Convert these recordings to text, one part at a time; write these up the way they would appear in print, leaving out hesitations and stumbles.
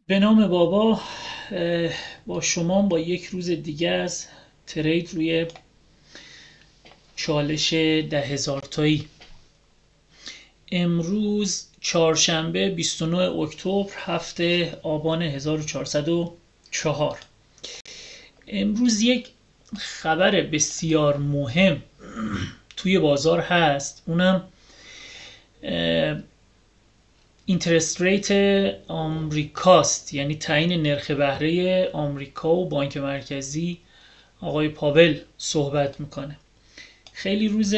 به نام بابا. با شما با یک روز دیگه از ترید روی چالش 10,000 تایی. امروز چهارشنبه 29 اکتبر هفته آبان 1404. امروز یک خبر بسیار مهم توی بازار هست، اونم اینترست ریت آمریکاست، یعنی تعیین نرخ بهره آمریکا و بانک مرکزی آقای پاول صحبت میکنه. خیلی روز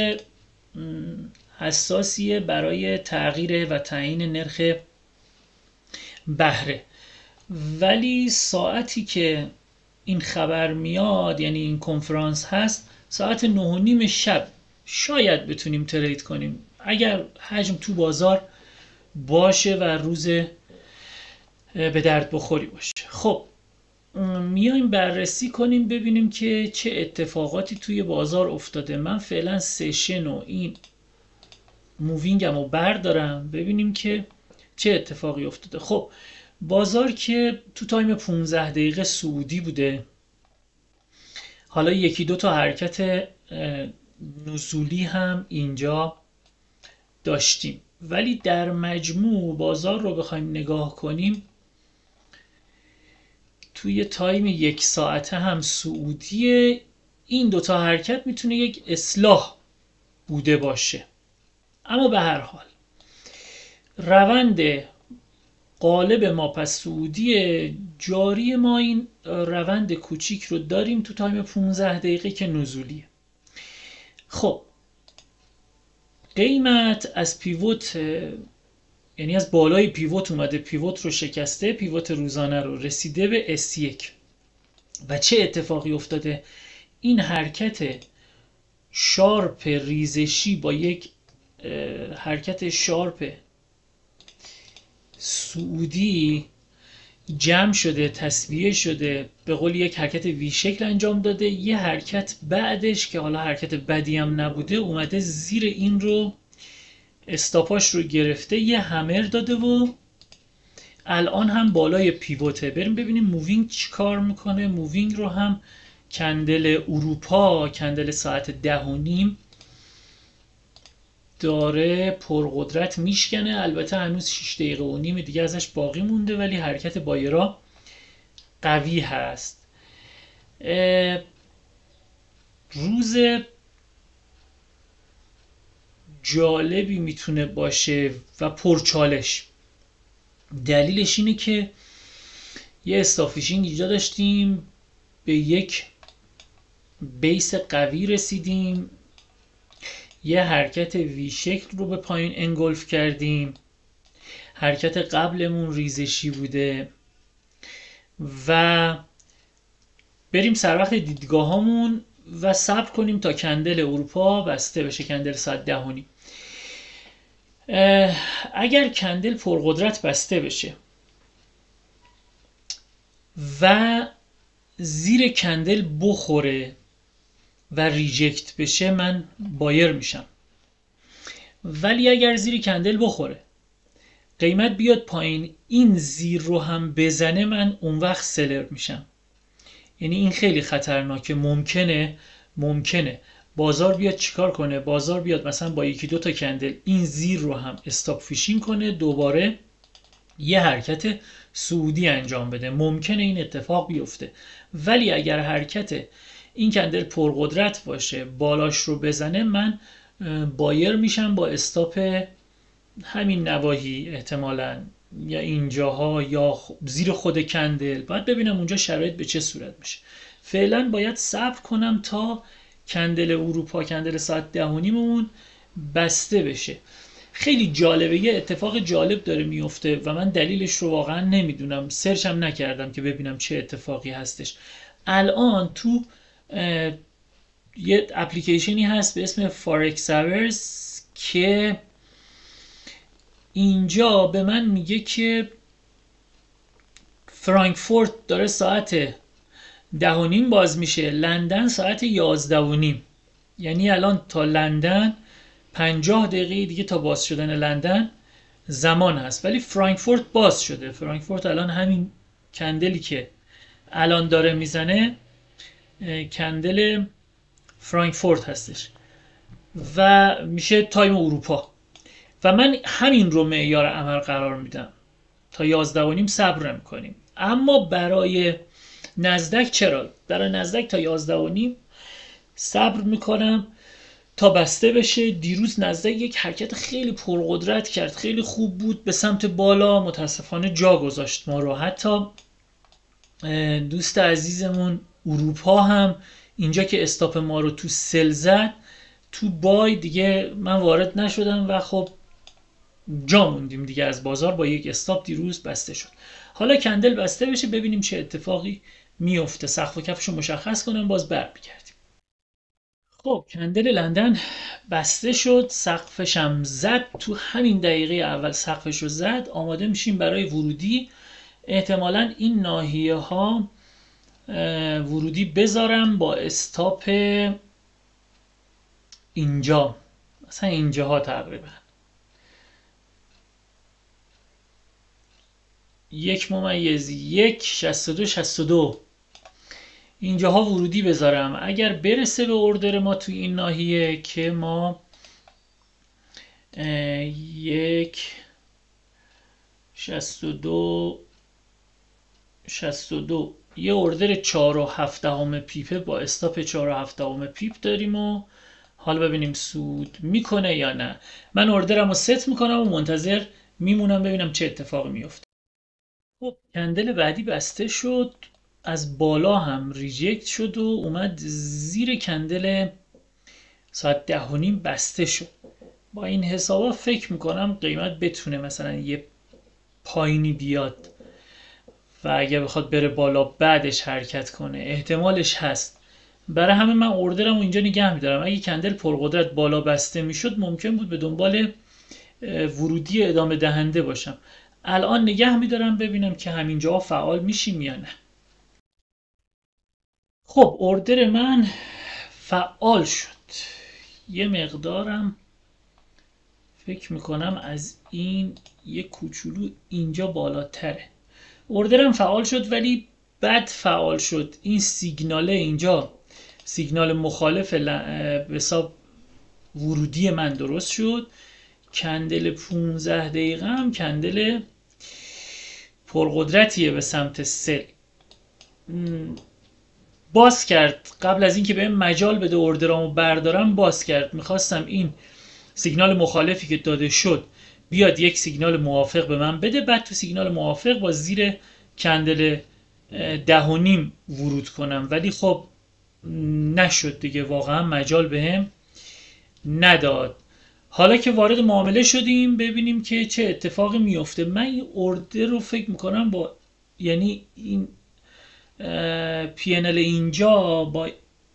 حساسیه برای تغییر و تعیین نرخ بهره، ولی ساعتی که این خبر میاد، یعنی این کنفرانس هست، ساعت 9:30 شب شاید بتونیم ترید کنیم اگر حجم تو بازار باشه و روز به درد بخوری باشه. خب میایم بررسی کنیم ببینیم که چه اتفاقاتی توی بازار افتاده. من فعلا سشن و این مووینگم رو بردارم ببینیم که چه اتفاقی افتاده. خب بازار که تو تایم 15 دقیقه صعودی بوده، حالا یکی دو تا حرکت نزولی هم اینجا داشتیم، ولی در مجموع بازار رو بخوایم نگاه کنیم توی تایم یک ساعته هم صعودیه. این دوتا حرکت میتونه یک اصلاح بوده باشه، اما به هر حال روند قالب ما پس صعودی جاری. ما این روند کوچیک رو داریم تو تایم 15 دقیقه که نزولیه. خب قیمت از پیوت، یعنی از بالای پیوت اومده، پیوت رو شکسته، پیوت روزانه رو رسیده به S1. و چه اتفاقی افتاده؟ این حرکت شارپ ریزشی با یک حرکت شارپ صعودی جمع شده، تسویه شده، به قول یک حرکت وی شکل انجام داده. یه حرکت بعدش که حالا حرکت بدی هم نبوده اومده زیر این رو استاپاش رو گرفته، یه همر داده و الان هم بالای پیوته. بریم ببینیم مووینگ چی کار میکنه. مووینگ رو هم کندل اروپا، کندل ساعت 10:30 داره پرقدرت میشکنه. البته هنوز 6 دقیقه و نیم دیگه ازش باقی مونده، ولی حرکت بایرا قوی هست. روز جالبی میتونه باشه و پرچالش. دلیلش اینه که یه استافیشینگ اینجا داشتیم، به یک بیس قوی رسیدیم، یه حرکت وی شکل رو به پایین انگولف کردیم، حرکت قبلمون ریزشی بوده و بریم سر وقت دیدگاه هامون و صبر کنیم تا کندل اروپا بسته بشه، کندل ساعت 10:30. اگر کندل پرقدرت بسته بشه و زیر کندل بخوره و ریجکت بشه، من بایر میشم. ولی اگر زیر کندل بخوره، قیمت بیاد پایین، این زیر رو هم بزنه، من اون وقت سلر میشم. یعنی این خیلی خطرناکه. ممکنه بازار بیاد چیکار کنه؟ بازار بیاد مثلا با یکی دو تا کندل این زیر رو هم استاپ فیشینگ کنه، دوباره یه حرکت صعودی انجام بده. ممکنه این اتفاق بیفته. ولی اگر حرکت این کندل پرقدرت باشه، بالاش رو بزنه، من بایر میشم با استاپ همین نواحی، احتمالاً یا اینجاها یا زیر خود کندل. باید ببینم اونجا شرایط به چه صورت میشه. فعلا باید صبر کنم تا کندل اروپا، کندل ساعت 10:30 بسته بشه. خیلی جالبه، یه اتفاق جالب داره میفته و من دلیلش رو واقعا نمیدونم، سرچ هم نکردم که ببینم چه اتفاقی هستش. الان تو یه اپلیکیشنی هست به اسم فارکس اورز که اینجا به من میگه که فرانکفورت داره ساعت 10:30 باز میشه، لندن ساعت 11:30. یعنی الان تا لندن 50 دقیقه دیگه تا باز شدن لندن زمان هست، ولی فرانکفورت باز شده. فرانکفورت الان همین کندلی که الان داره میزنه کندل فرانکفورت هستش و میشه تایم اروپا و من همین رو معیار عمل قرار میدم. تا 11:30 صبر نمی‌کنیم. اما برای نزدک چرا؟ برای نزدک تا 11:30 صبر میکنم تا بسته بشه. دیروز نزدک یک حرکت خیلی پرقدرت کرد، خیلی خوب بود به سمت بالا، متاسفانه جا گذاشت ما رو. حتی دوست عزیزمون اروپا هم اینجا که استاپ ما رو تو سل زد، تو بای دیگه من وارد نشدم و خب جا موندیم دیگه از بازار. با یک استاپ دیروز بسته شد. حالا کندل بسته بشه ببینیم چه اتفاقی میفته. سقف و کفشو مشخص کنم باز برمیگردیم. خب کندل لندن بسته شد، سقفش هم زد، تو همین دقیقه اول سقفش رو زد. آماده میشیم برای ورودی. احتمالا این ناحیه ها ورودی بذارم با استاپ اینجا، مثلا اینجاها تقریبا 1.1 62 اینجاها ورودی بذارم. اگر برسه به اوردر ما تو این ناحیه که ما 1.62 یه اوردر 4.7 پیپه با استاپ 4.7 پیپ داریم و حالا ببینیم سود میکنه یا نه. من اوردرم رو ست میکنم و منتظر میمونم ببینم چه اتفاقی میفته. خب کندل بعدی بسته شد، از بالا هم ریجکت شد و اومد زیر کندل ساعت 10:30 بسته شد. با این حسابا فکر میکنم قیمت بتونه مثلا یه پایینی بیاد و اگه بخواد بره بالا بعدش حرکت کنه احتمالش هست. برای همه من اوردرم رو اینجا نگه میدارم. اگه کندل پرقدرت بالا بسته میشد ممکن بود به دنبال ورودی ادامه دهنده باشم. الان نگه میدارم ببینم که همینجا فعال میشیم یا نه. خب اوردر من فعال شد. یه مقدارم فکر میکنم از این یه کوچولو اینجا بالاتره. اوردرم فعال شد ولی بد فعال شد. این سیگناله اینجا سیگنال مخالف به حساب ورودی من درست شد. کندل 15 دقیقه هم کندل پرقدرتیه به سمت سل. باز کرد قبل از اینکه بهم مجال بده اوردرامو بردارم باز کرد. میخواستم این سیگنال مخالفی که داده شد بیاد یک سیگنال موافق به من بده، بعد تو سیگنال موافق با زیر کندل 10:30 ورود کنم، ولی خب نشد دیگه، واقعا مجال بهم نداد. حالا که وارد معامله شدیم ببینیم که چه اتفاقی میفته. من این اوردر رو فکر میکنم با یعنی این PNL اینجا با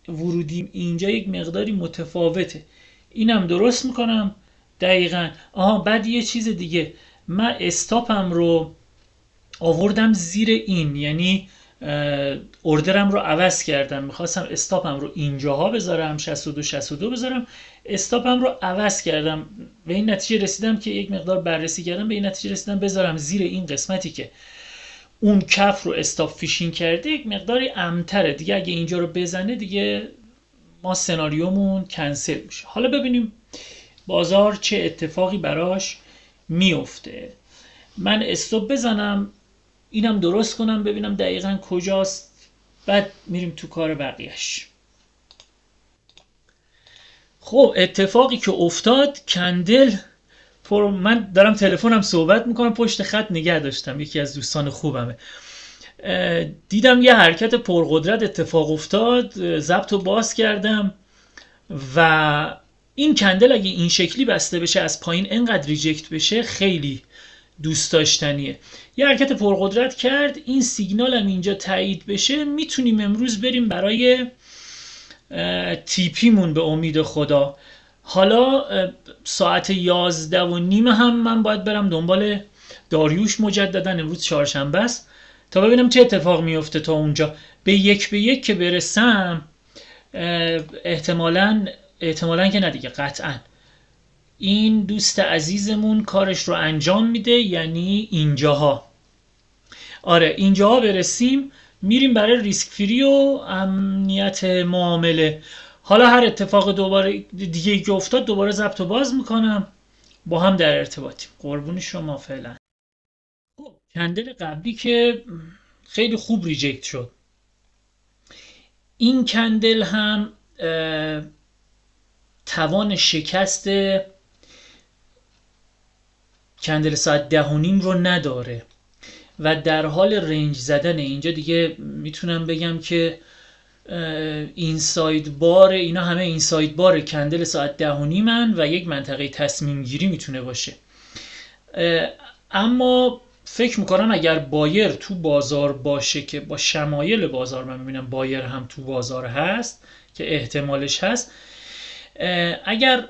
ورودیم اینجا یک مقداری متفاوته. اینم درست میکنم دقیقاً. بعد یه چیز دیگه، من استاپم رو آوردم زیر این، یعنی اوردرم رو عوض کردم. میخواستم استاپم رو اینجاها بذارم 62 بذارم، استاپم رو عوض کردم. به این نتیجه رسیدم که یک مقدار بررسی کردم، به این نتیجه رسیدم بذارم زیر این قسمتی که اون کف رو استاپ فیشینگ کرده یک مقداری امتره دیگه. اگه اینجا رو بزنه دیگه ما سناریومون کنسل میشه. حالا ببینیم بازار چه اتفاقی براش میفته. من استاپ بزنم، اینم درست کنم ببینم دقیقاً کجاست، بعد میریم تو کار بقیهش. خب اتفاقی که افتاد کندل من دارم تلفنم صحبت میکنم پشت خط نگه داشتم، یکی از دوستان خوبمه، دیدم یه حرکت پرقدرت اتفاق افتاد، ضبط رو باز کردم و این کندل اگه این شکلی بسته بشه از پایین انقدر ریجکت بشه خیلی دوست داشتنیه. یه حرکت پرقدرت کرد، این سیگنال هم اینجا تایید بشه میتونیم امروز بریم برای تیپیمون به امید خدا. حالا ساعت 11:30 هم من باید برم دنبال داریوش مجددا، امروز چهارشنبه است، تا ببینم چه اتفاق میفته. تا اونجا به یک که برسم احتمالاً که نه دیگه، قطعاً این دوست عزیزمون کارش رو انجام میده، یعنی اینجاها. آره اینجا برسیم میریم برای ریسک فری و امنیت معامله. حالا هر اتفاق دوباره دیگه که افتاد دوباره ضبط و باز میکنم، با هم در ارتباطیم. قربون شما فعلا. خب کندل قبلی که خیلی خوب ریجکت شد، این کندل هم توان شکست کندل ساعت 10:30 رو نداره و در حال رنج زدن. اینجا دیگه میتونم بگم که اینساید بار، اینا همه اینساید بار کندل ساعت 10:30 و یک منطقه تصمیم گیری میتونه باشه. اما فکر میکنم اگر بایر تو بازار باشه، که با شمایل بازار من میبینم بایر هم تو بازار هست که احتمالش هست، اگر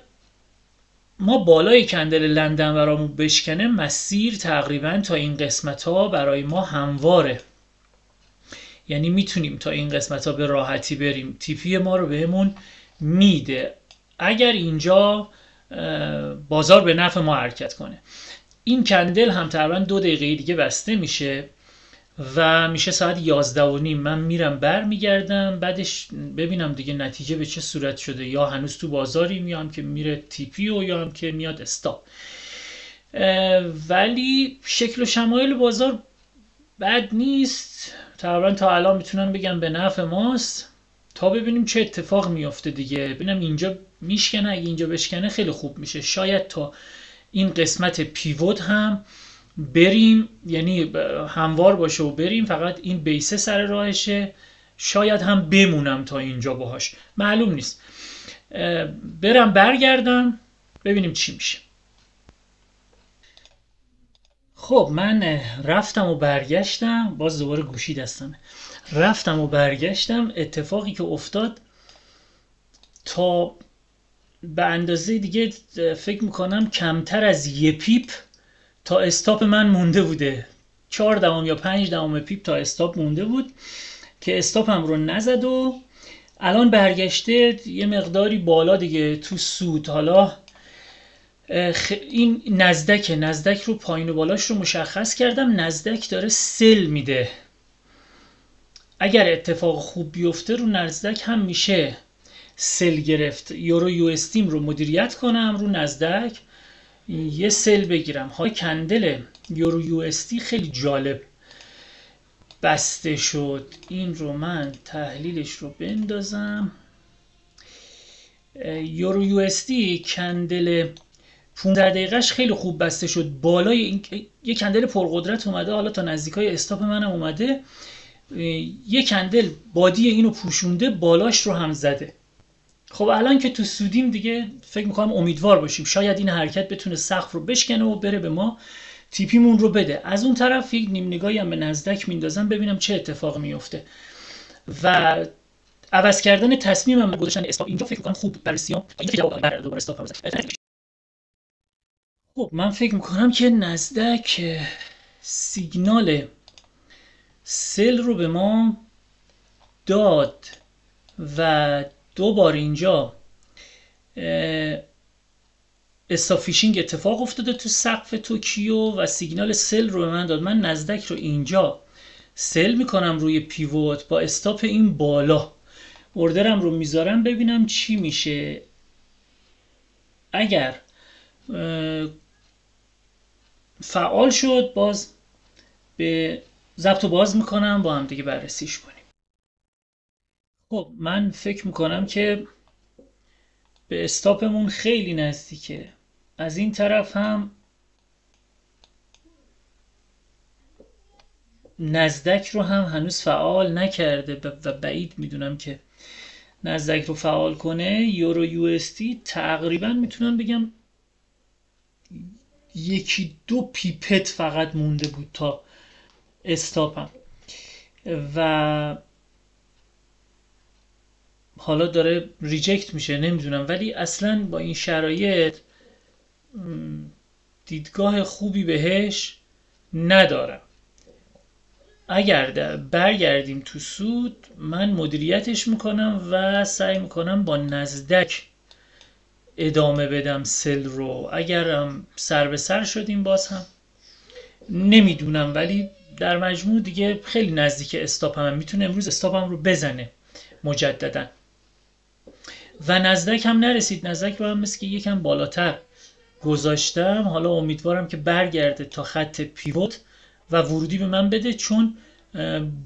ما بالای کندل لندن برامون بشکنه، مسیر تقریبا تا این قسمت ها برای ما همواره، یعنی میتونیم تا این قسمت ها به راحتی بریم. تیپی ما رو بهمون میده اگر اینجا بازار به نفع ما حرکت کنه. این کندل هم تقریبا 2 دقیقه دیگه بسته میشه و میشه ساعت 11:30. من میرم برمیگردم بعدش ببینم دیگه نتیجه به چه صورت شده، یا هنوز تو بازاریم یا هم که میره تیپی و یا هم که میاد استاپ. ولی شکل و شمایل بازار بد نیست، تقریبا تا الان میتونم بگم به نفع ماست، تا ببینیم چه اتفاق میفته دیگه. ببینم اینجا میشکنه، اگه اینجا بشکنه خیلی خوب میشه، شاید تا این قسمت پیوت هم بریم، یعنی هموار باشه و بریم، فقط این بیسه سر راهشه، شاید هم بمونم تا اینجا باهاش، معلوم نیست. برم برگردم ببینیم چی میشه. خب من رفتم و برگشتم، باز دوباره گوشی دستمه، رفتم و برگشتم. اتفاقی که افتاد، تا به اندازه دیگه فکر میکنم کمتر از 1 پیپ تا استاپ من مونده بوده، 4 دهم یا 5 دهم پیپ تا استاپ مونده بود که استاپم رو نزد و الان برگشته یه مقداری بالا دیگه تو سود. حالا این نزدک رو پایین و بالاش رو مشخص کردم. نزدک داره سل میده، اگر اتفاق خوب بیفته رو نزدک هم میشه سل گرفت. یورو یو اس رو مدیریت کنم رو نزدک یه سل بگیرم. حالا کندل یورو یو اس خیلی جالب بسته شد. این رو من تحلیلش رو بندازم. یورو یو اس کندل 15 دقیقهش خیلی خوب بسته شد، بالای این یه کندل پرقدرت اومده، حالا تا نزدیکای استاپ منم اومده، یه کندل بادی اینو پوشونده، بالاش رو هم زده. خب الان که تو سودیم دیگه فکر میکنم امیدوار باشیم، شاید این حرکت بتونه سقف رو بشکنه و بره به ما تیپیمون رو بده. از اون طرف یک نیم نگاهی هم به نزدک میندازم ببینم چه اتفاق میفته و عوض کردن تصمیمم به گذاشتن استاپ اینجا فکر میکنم خوب بررسیام. این که جواب بر دوباره استاپ خب من فکر میکنم که نزدک سیگنال سل رو به ما داد و 2 بار اینجا استاپ فیشینگ اتفاق افتاده تو سقف توکیو و سیگنال سل رو به من داد. من نزدک رو اینجا سل میکنم روی پیوت با استاپ این بالا، اوردرم رو میذارم ببینم چی میشه. اگر فعال شد باز به ضبط و باز میکنم با هم دیگه بررسیش کنیم. خب من فکر میکنم که به استاپمون خیلی نزدیکه. از این طرف هم نزدک رو هم هنوز فعال نکرده و بعید میدونم که نزدک رو فعال کنه. یورو یو اس تی تقریبا میتونم بگم 1-2 پیپت فقط مونده بود تا استاپم و حالا داره ریجکت میشه، نمیدونم، ولی اصلا با این شرایط دیدگاه خوبی بهش ندارم. اگر برگردیم تو سود من مدیریتش میکنم و سعی میکنم با نزدک ادامه بدم سل رو. اگرم سر به سر شدیم باز هم نمیدونم، ولی در مجموع دیگه خیلی نزدیک استاپم، میتونه امروز استاپم رو بزنه مجددا. و نزدک هم نرسید، نزدک رو هم مثل که یکم بالاتر گذاشتم. حالا امیدوارم که برگرده تا خط پیوت و ورودی به من بده، چون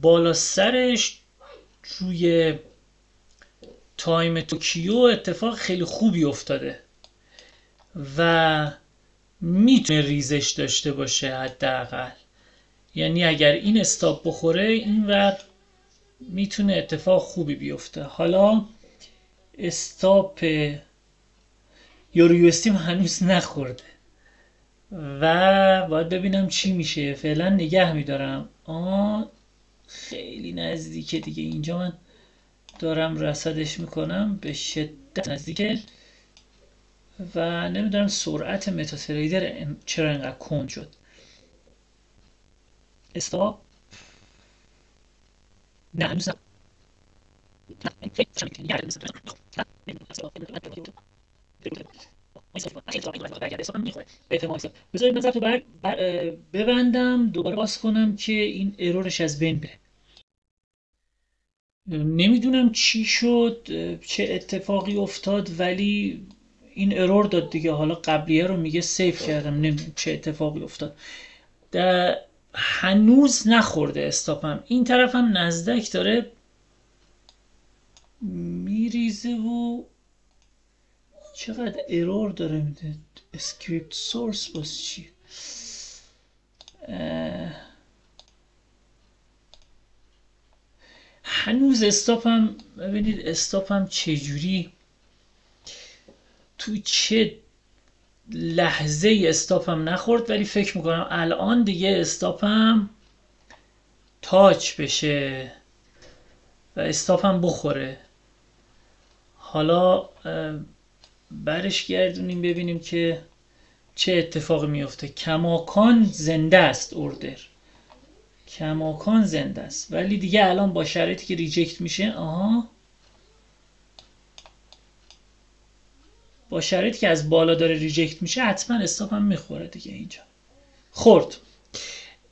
بالا سرش روی تایم توکیو اتفاق خیلی خوبی افتاده و میتونه ریزش داشته باشه حداقل. یعنی اگر این استاپ بخوره اینور میتونه اتفاق خوبی بیفته. حالا استاپ یورو یو اس تی هنوز نخورده و باید ببینم چی میشه. فعلا نگه میدارم. خیلی نزدیکه دیگه، اینجا من دارم رصدش میکنم، به شدت نزدیکه و نمیدونم سرعت متاتریدر چرا اینقدر کند شد. استاپ نه هنوز نه. بذارید نظر تو ببندم دوباره باز کنم که این ارورش از بین بره. نمیدونم چی شد، چه اتفاقی افتاد، ولی این ارور داد دیگه. حالا قبلیه رو میگه سیف کردم، نمیدونم چه اتفاقی افتاد. هنوز نخورده استاپم. این طرفم نزدک داره میریزه و چقدر ارور داره میده. اسکریپت سورس باز چی؟ هنوز استاپم، ببینید استاپم چجوری، تو چه لحظه استاپم نخورد، ولی فکر میکنم الان دیگه استاپم تاچ بشه و استاپم بخوره. حالا برش گردونیم ببینیم که چه اتفاقی میفته. کماکان زنده است اوردر، کماکان زنده است، ولی دیگه الان با شرایطی که ریجکت میشه، با شرایطی که از بالا داره ریجکت میشه حتما استاپم میخوره دیگه. اینجا خورد،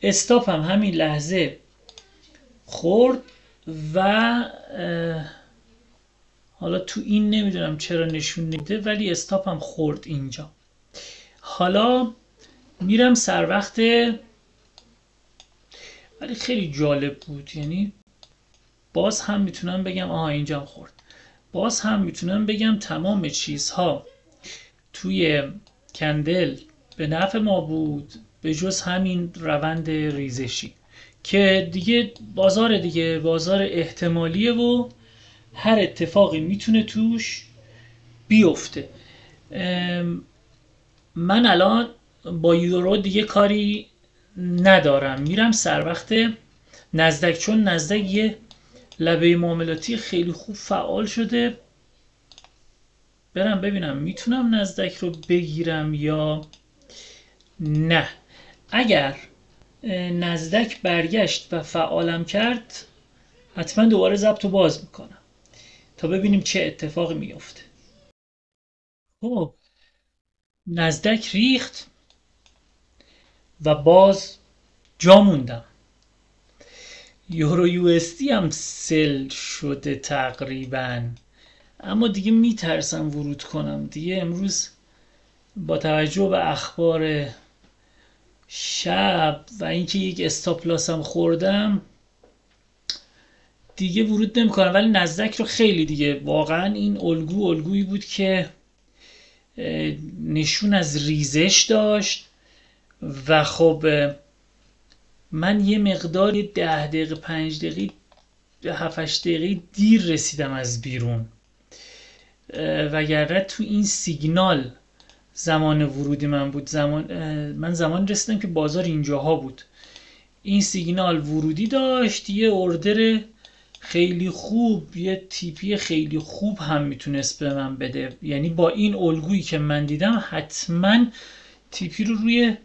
استاپم همین لحظه خورد و حالا تو این نمیدونم چرا نشون نمیده، ولی استاپم خورد اینجا. حالا میرم سر وقت، ولی خیلی جالب بود. یعنی باز هم میتونم بگم اینجا خورد. باز هم میتونم بگم تمام چیزها توی کندل به نفع ما بود به جز همین روند ریزشی که دیگه بازار احتمالیه و هر اتفاقی میتونه توش بیفته. من الان با یورو دیگه کاری ندارم، میرم سر وقت نزدک، چون نزدک یه لبه معاملاتی خیلی خوب فعال شده. برم ببینم میتونم نزدک رو بگیرم یا نه. اگر نزدک برگشت و فعالم کرد حتما دوباره ضبط رو باز میکنم تا ببینیم چه اتفاقی میفته. خب نزدک ریخت و باز جا موندم. یورو یو اس تی هم سل شده تقریبا، اما دیگه میترسم ورود کنم دیگه. امروز با توجه به اخبار شب و اینکه یک استاپ لاسم خوردم دیگه ورود نمیکنم. ولی نزدک رو خیلی دیگه واقعا این الگویی بود که نشون از ریزش داشت و خب من یه مقدار 10 دقیقه 5 دقیقه 7 دقیقه دیر رسیدم از بیرون، وگرنه تو این سیگنال زمان ورودی من بود. من زمان رسیدم که بازار اینجاها بود. این سیگنال ورودی داشت، یه اوردر خیلی خوب، یه تیپی خیلی خوب هم میتونست به من بده. یعنی با این الگویی که من دیدم حتما تیپی رو روی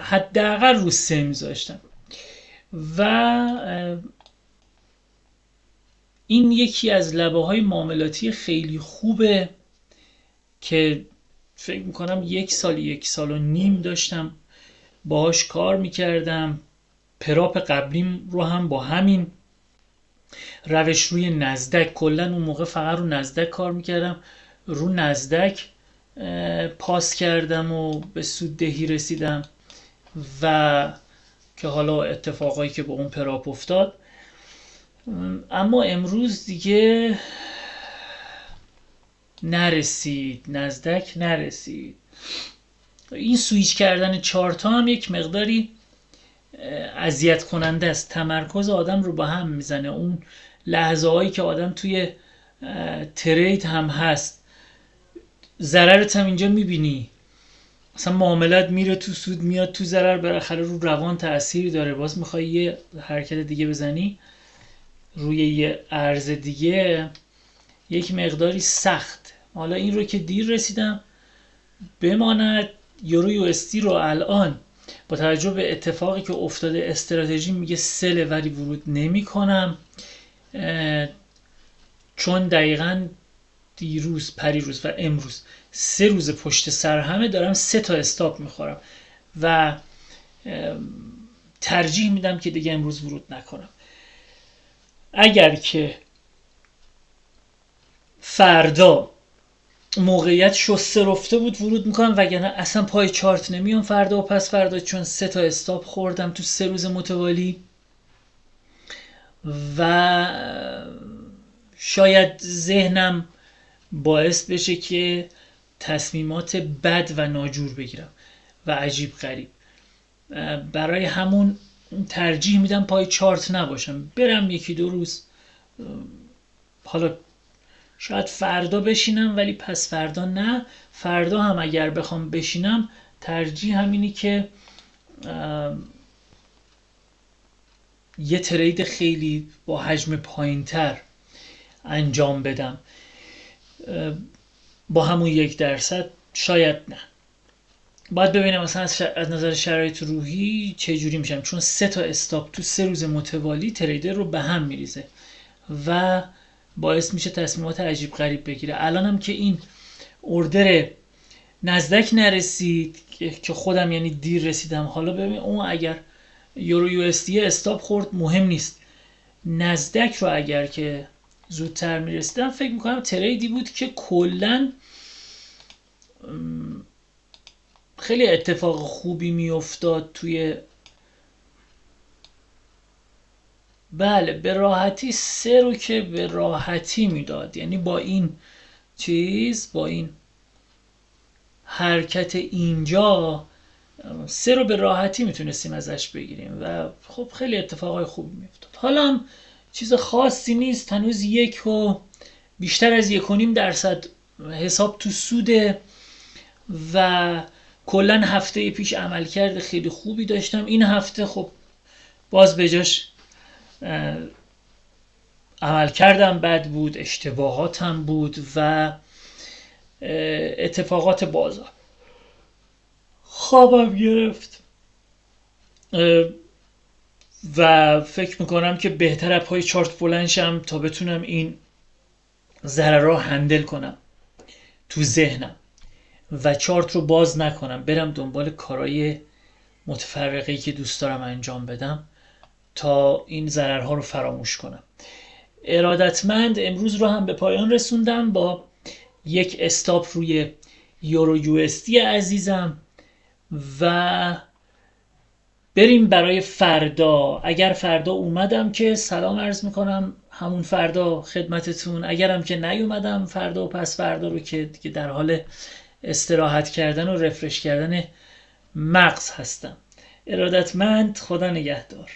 حداقل رو 3 میذاشتم و این یکی از لبه های معاملاتی خیلی خوبه که فکر میکنم 1 سال 1.5 سال داشتم باهاش کار میکردم. پراپ قبلیم رو هم با همین روش روی نزدک، کلا اون موقع فقط رو نزدک کار میکردم، رو نزدک پاس کردم و به سوددهی رسیدم و که حالا اتفاقایی که با اون پراپ افتاد. اما امروز دیگه نرسید، نزدک نرسید. این سویچ کردن چارتا هم یک مقداری اذیت کننده است، تمرکز آدم رو با هم میزنه. اون لحظه هایی که آدم توی ترید هم هست، ضررت هم اینجا میبینی، مثلا معاملت میره تو سود میاد تو ضرر، بالاخره رو روان تأثیری داره. باز میخوای یه حرکت دیگه بزنی روی یه ارز دیگه، یک مقداری سخت. حالا این رو که دیر رسیدم، بماند یورو یو اس دی رو الان با توجه به اتفاقی که افتاده استراتژی میگه سله ولی ورود نمی کنم، چون دقیقاً دیروز، پریروز و امروز 3 روز پشت سر همه دارم 3 تا استاپ میخورم و ترجیح میدم که دیگه امروز ورود نکنم. اگر که فردا موقعیت شسته رفته بود ورود میکنم، وگرنه اصلا پای چارت نمیام فردا و پس فردا، چون 3 تا استاپ خوردم تو 3 روز متوالی و شاید ذهنم باعث بشه که تصمیمات بد و ناجور بگیرم و عجیب غریب. برای همون ترجیح میدم پای چارت نباشم، برم 1-2 روز، حالا شاید فردا بشینم ولی پس فردا نه. فردا هم اگر بخوام بشینم ترجیح همینی که یه ترید خیلی با حجم پایینتر انجام بدم، با همون 1%، شاید نه. باید ببینم مثلا از نظر شرایط روحی چه جوری میشم، چون 3 تا استاپ تو 3 روز متوالی تریدر رو به هم میریزه و باعث میشه تصمیمات عجیب غریب بگیره. الانم که این اوردر نزدک نرسید که خودم یعنی دیر رسیدم. حالا ببین اون اگر یورو یو اس دی استاپ خورد مهم نیست، نزدک رو اگر که زودتر میرسیدم فکر میکنم تریدی بود که کلن خیلی اتفاق خوبی میافتاد توی، بله به راحتی 3 رو که به راحتی میداد، یعنی با این چیز، با این حرکت اینجا 3 رو به راحتی میتونستیم ازش بگیریم و خب خیلی اتفاقای خوبی میافتاد. حالا هم چیز خاصی نیست، هنوز 1 و بیشتر از 1.5% حساب تو سوده و کلن هفته پیش عملکرد خیلی خوبی داشتم. این هفته خب باز بجاش عملکردم بد بود، اشتباهاتم بود و اتفاقات بازار، خوابم گرفت و فکر میکنم که بهتر از پای چارت بلند شم تا بتونم این ضررها هندل کنم تو ذهنم و چارت رو باز نکنم، برم دنبال کارهای متفرقه‌ای که دوست دارم انجام بدم تا این ضررها رو فراموش کنم. ارادتمند امروز رو هم به پایان رسوندم با 1 استاپ روی یورو یو اس دی عزیزم و بریم برای فردا. اگر فردا اومدم که سلام عرض میکنم همون فردا خدمتتون، اگرم که نیومدم فردا و پس فردا رو که دیگه در حال استراحت کردن و رفرش کردن مغز هستم. ارادتمند، خدا نگهدار.